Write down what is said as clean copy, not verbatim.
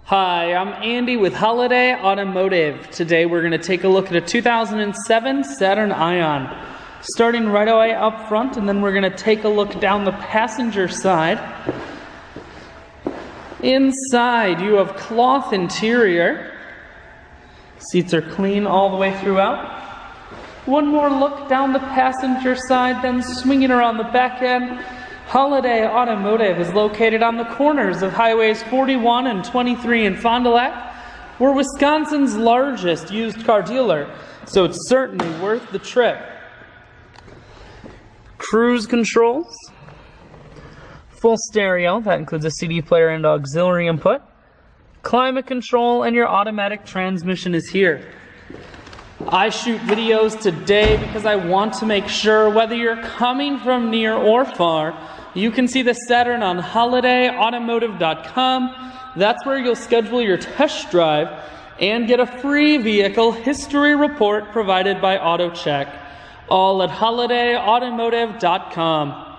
Hi, I'm Andy with Holiday Automotive. Today we're going to take a look at a 2007 Saturn Ion. Starting right away up front, and then we're going to take a look down the passenger side. Inside you have cloth interior. Seats are clean all the way throughout. One more look down the passenger side, then swinging around the back end. Holiday Automotive is located on the corners of Highways 41 and 23 in Fond du Lac. We're Wisconsin's largest used car dealer, so it's certainly worth the trip. Cruise controls, full stereo, that includes a CD player and auxiliary input. Climate control, and your automatic transmission is here. I shoot videos today because I want to make sure whether you're coming from near or far, you can see the Saturn on holidayautomotive.com. That's where you'll schedule your test drive and get a free vehicle history report provided by AutoCheck. All at holidayautomotive.com.